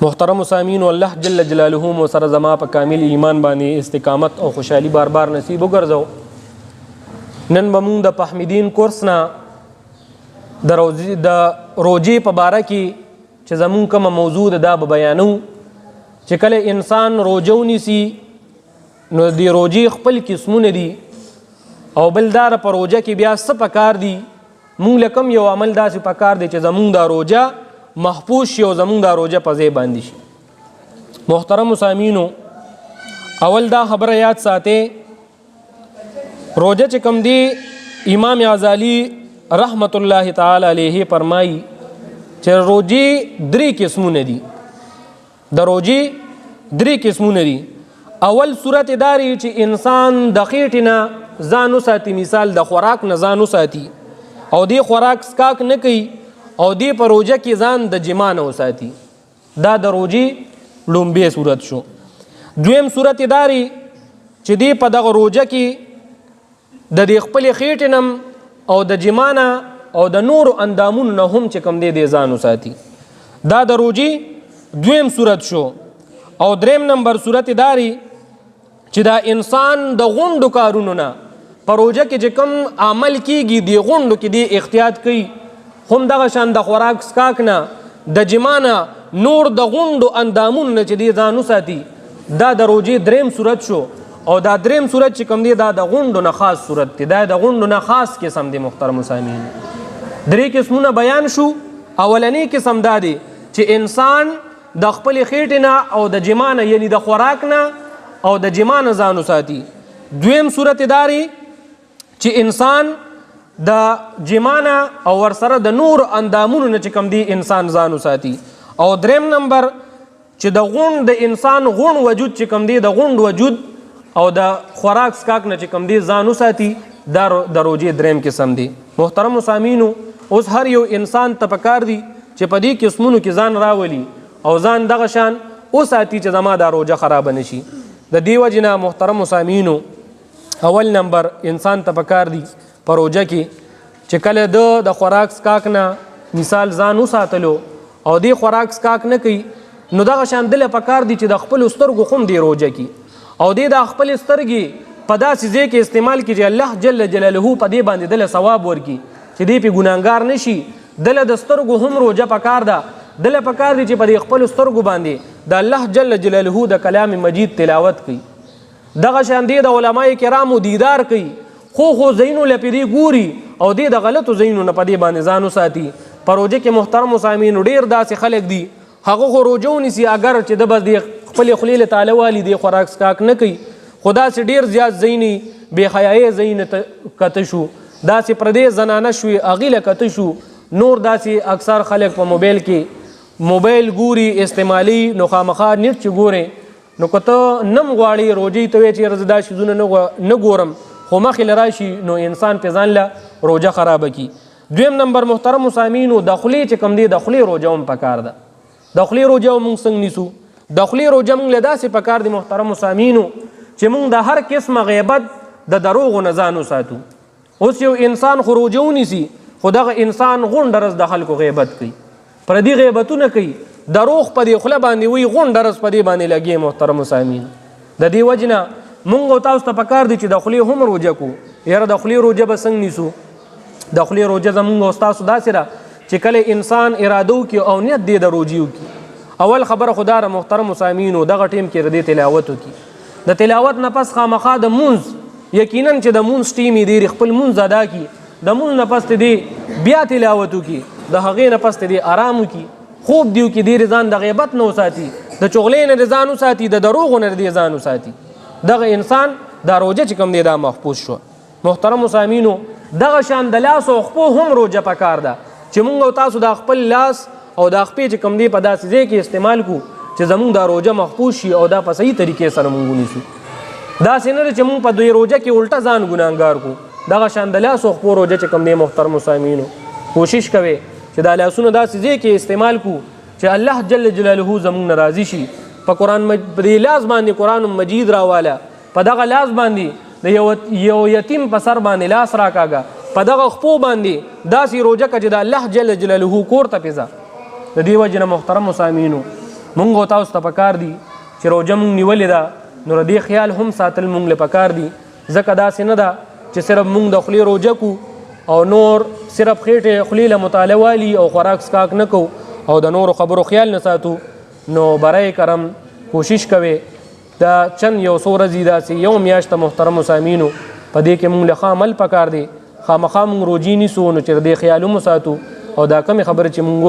محترم سامعین، الله جل جلاله مو سره زما په کامل ایمان باندې استقامت او خوشحالي بار بار نصیب وګرځو. نن به مونږ د پحمیدین کورس نه د روجې په باره کې چې زمونږ کومه موضوع ده دا به بیانو چې کله انسان روجه ونیسي نو د روجې خپل قسمونه دي او بل داره په روجه کې بیا څه پکار دي. مونږ له کوم یو عمل داسې پکار دی چې زمونږ دا روجه محفوظ شي او زمونږ دا روجه په ځای باندې شي. محترم سامعینو، اول دا خبره یاد ساتئ، روجه چې کوم دی امام غزالی رحمت الله تعالی علیه فرمایي چې روجې درې قسمونه دي. د روجې درې قسمونه دي. اول صورت داری چې انسان د خېټې نه ځان وساتي، مثال د خوراک نه ځان وساتي او دی خوراک سکاک نه کوي او دی په روجه کې ځان د جما نه وساتي. دا د روجې لومبی صورت شو. دویم صورت داری چې دی په دغه روجه کې د دې خپلې خېټې نه او د جما نه او د نورو اندامونو نه هم چې کوم دی دی ځان وساتي. دا د روجې دویم صورت شو. او دریم نمبر صورت داری چې دا انسان د غونډو کارونو نه په روجه کې چې کوم عمل کیږي دی غونډو کې دی احتیاط کوي، هم دغه شان د خوراک سکاک نه د جما نه نور د غونډو اندامونو نه چې دی ځان وساتي. دا د روجې دریم صورت شو. او دا دریم صورت چې کوم دی دا د غونډو نه خاص صورت دی، دا د غونډو نه خاص قسم دی. محترم سامعین، درې قسمونه بیان شو. اولنی قسم دا دی چې انسان د خپل خېټې نه او د جما نه یعنی د خوراک نه او د جما نه ځان وساتي. دویم صورت داری چې انسان د جما نه او ورسره د نور اندامونو نه چې کوم دی انسان ځان وساتي. او دریم نمبر چې د غونډ د انسان غونډ وجود چې کوم دی د غونډ وجود او د خوراک سکاک نه چې کوم دی ځان وساتي. دا د روجې دریم قسم دی. محترم سامعینو، اوس هر یو انسان ته پکار دی چې په دې قسمونو کې ځان راولي او ځان دغه شان وساتي چې زما دا روجه خراب نشي. د دې وجې نه محترم سامعینو، اول نمبر انسان ته پکار دی په روجه کې چې کله د خوراک سکاک نه مثال ځان وساتلو او دی خوراک سکاک نه کوي نو دغه شان دله پکار دی چې د خپل سترګو خم دی روجه کې او دی د خپل سترګې په داسې ځای کې استعمال کړي چې الله جل جلاله په دې باندې دله ثواب ورکړي چې دی پې ګناهګار نشي. دله د سترګو هم روجه پکار ده. دله پکار دی چې په دې خپل سترګو باندې د الله جل جلاله د کلام مجید تلاوت کوي. دغه شان دی د علماء کرامو دیدار کوي، خو ځایونو له پرې ګوري او دی د غلطو ځایونو نه په دې باندې ځان وساتي. په روجه کې محترم سامعینو ډېر داسې خلک دي هغه خو روجه ونیسي اگر چې د بس د خپلې خولې له تاله والي دی خوراک سکاک نه کوي، خو داسې ډېر زیات ځایونه بې حیایي ځایونه کته شو، داسې پردې زنانه شوې هغې له کته شو. نور داسې اکثر خلک په موبایل کې موبایل ګوري استعمالي نو خامخا نیټ چې ګوري نو که ته نم غواړي روجې ته وایې چې یاره زه دا شیزونه نه ګورم خو مخې له راشي نو انسان پې ځان له روجه خرابه کي. دویم نمبر محترم سامعینو، د خولې چې کوم دی د خولې روجه هم پکار ده. د خولې روجه هم موږ څنګه نیسو؟ د خولې روجه موږ له داسې پکار دی محترم سامعینو چې موږ د هر قسمه غیبت د دروغو نه ځان وساتو. اوس یو انسان خو روجه ونیسي خو دغه انسان غونډه رس د خلکو غیبت کوي، پردي غیبتونه کوي، دروغ په دې خوله باندې وي، غونډه رس په دې باندې لګي. محترم سامعین، د دې وجې نه مونږ او تاسو ته پکار دی چې د خولې هم روجه کو. یاره د خولې روجه به څنګه نیسو؟ د خولې روجه زمونږ او ستاسو داسې ده چې کله انسان اراده وکړي او نیت دی د روجې وکړي. اول خبره خو دا ده محترم سامعینو، دغه ټیم کې د دې تلاوت وکړي. د تلاوت نه پس خامخا د مونځ یقینا چې د مونځ ټیم یې دی خپل مونځ ادا کړي، د مونځ نه پس دی بیا تلاوت وکړي، د هغې نه پس دی آرام وکړي، خوب دیو کې ډېر ځان د غیبت نه وساتي، د چغلې نه ځان وساتي، د دروغو نه ځان وساتي. دغه انسان دا روجه چې کوم دی دا محفوظ شو. محترم سامعینو، دغه شان د لاس او خپو هم روجه پکار ده چې مونږ او تاسو د خپل لاس او د خپې چې کوم دی په داسې ځای کې استعمال کو چې زمونږ دا روجه محفوظ شي او دا په صحیح طریقې سره مونږ ونیسو. داسې نه ده چې مونږ په دوی روجه کې الټه ځان ګناهګار کو. دغه شان د لاس او خپو روجه چې کوم دی محترم سامعینو کوشش کوئ چې دا لاسونه داسې ځای کې استعمال کو چې الله جل جلاله زمونږ نه راضي شي. په قرآن په دې لاس باندې قرآن مجید راواله، په دغه لاس باندې د یو یتیم په سر باندې لاس راکاږه، په دغه خپو باندې داسې روجه که چې د الله جل جلاله کور ته پېځه. د دې وجې نه محترم سامعینو مونږ او تاسو ته پکار دي چې روژه مونږ نیولې ده نو د دې خیال هم ساتل مونږ له پکار دي ځکه داسې نه ده چې صرف مونږ د خولې روژه کو او نور صرف خېټې خولې له مطالعه والي او خوراک سکاک نه کو او د نورو خبرو خیال نه ساتو نو برای کرم کوشش کوئ دا چند یو څو ورځې داسې یو میاشت محترمو سامعینو په دې کې مونږ له ښه عمل پکار دی خامخا مونږ روجي نیسو نو چې د دې خیال هم ساتو او دا کمې خبرې چې مونږ